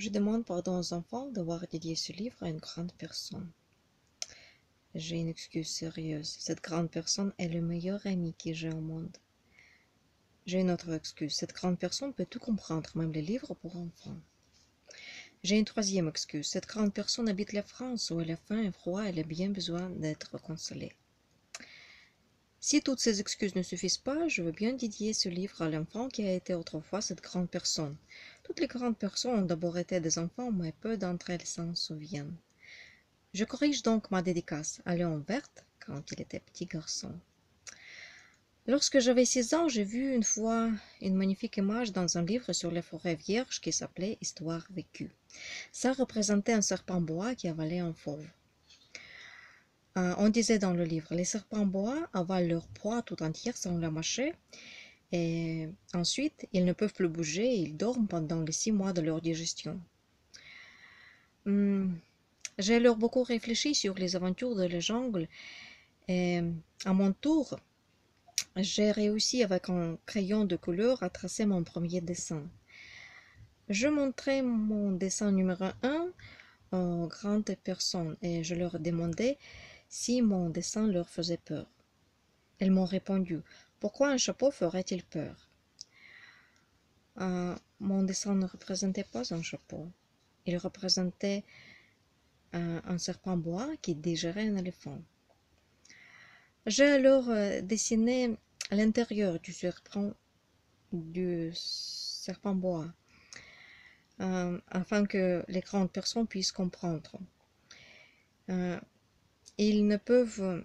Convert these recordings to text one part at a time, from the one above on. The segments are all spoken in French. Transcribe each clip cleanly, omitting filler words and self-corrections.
Je demande pardon aux enfants d'avoir dédié ce livre à une grande personne. J'ai une excuse sérieuse. Cette grande personne est le meilleur ami que j'ai au monde. J'ai une autre excuse. Cette grande personne peut tout comprendre, même les livres pour enfants. J'ai une troisième excuse. Cette grande personne habite la France où elle a faim et froid, elle a bien besoin d'être consolée. Si toutes ces excuses ne suffisent pas, je veux bien dédier ce livre à l'enfant qui a été autrefois cette grande personne. Toutes les grandes personnes ont d'abord été des enfants, mais peu d'entre elles s'en souviennent. Je corrige donc ma dédicace à Léon Verte quand il était petit garçon. Lorsque j'avais 6 ans, j'ai vu une fois une magnifique image dans un livre sur les forêts vierges qui s'appelait Histoire vécue. Ça représentait un serpent bois qui avalait un fauve. On disait dans le livre, les serpents bois avalent leur proie tout entière sans la mâcher, et ensuite ils ne peuvent plus bouger et ils dorment pendant les 6 mois de leur digestion. J'ai alors beaucoup réfléchi sur les aventures de la jungle et à mon tour, j'ai réussi avec un crayon de couleur à tracer mon premier dessin. Je montrais mon dessin numéro 1 aux grandes personnes et je leur demandais si mon dessin leur faisait peur. Elles m'ont répondu, pourquoi un chapeau ferait-il peur? Mon dessin ne représentait pas un chapeau. Il représentait un serpent bois qui digérait un éléphant. J'ai alors dessiné l'intérieur du serpent bois afin que les grandes personnes puissent comprendre. Ils ne peuvent...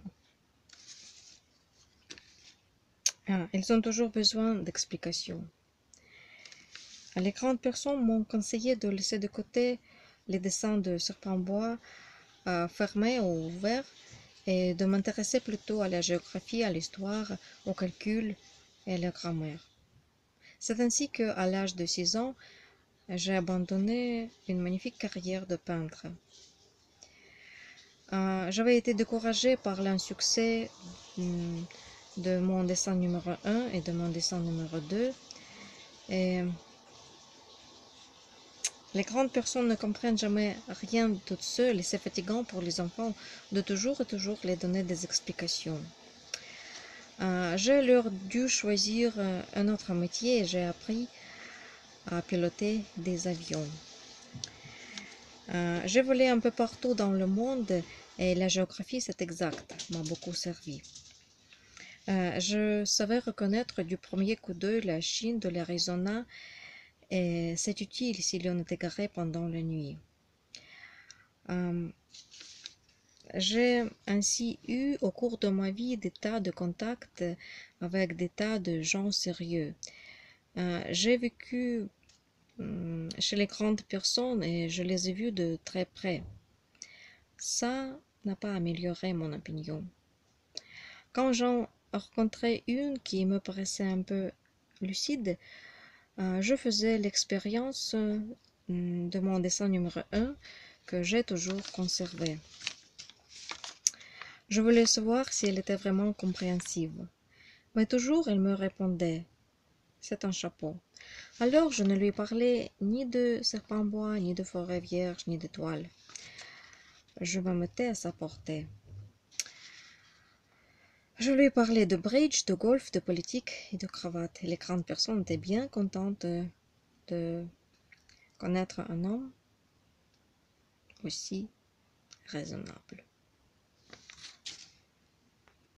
ils ont toujours besoin d'explications. Les grandes personnes m'ont conseillé de laisser de côté les dessins de serpent bois fermés ou ouverts et de m'intéresser plutôt à la géographie, à l'histoire, au calcul et à la grammaire. C'est ainsi qu'à l'âge de 6 ans, j'ai abandonné une magnifique carrière de peintre. J'avais été découragée par l'insuccès de mon dessin numéro 1 et de mon dessin numéro 2. Et les grandes personnes ne comprennent jamais rien toutes seules et c'est fatigant pour les enfants de toujours et toujours les donner des explications. J'ai alors dû choisir un autre métier et j'ai appris à piloter des avions. J'ai volé un peu partout dans le monde et la géographie, c'est exact, m'a beaucoup servi. Je savais reconnaître du premier coup d'œil la Chine de l'Arizona et c'est utile si l'on est égaré pendant la nuit. J'ai ainsi eu au cours de ma vie des tas de contacts avec des tas de gens sérieux. J'ai vécu chez les grandes personnes et je les ai vus de très près. Ça n'a pas amélioré mon opinion. Quand j'en rencontrais une qui me paraissait un peu lucide, je faisais l'expérience de mon dessin numéro 1 que j'ai toujours conservé. Je voulais savoir si elle était vraiment compréhensive. Mais toujours elle me répondait « c'est un chapeau ». Alors je ne lui parlais ni de serpent bois, ni de forêt vierge, ni d'étoiles. Je me mettais à sa portée. Je lui parlais de bridge, de golf, de politique et de cravate. Et les grandes personnes étaient bien contentes de connaître un homme aussi raisonnable.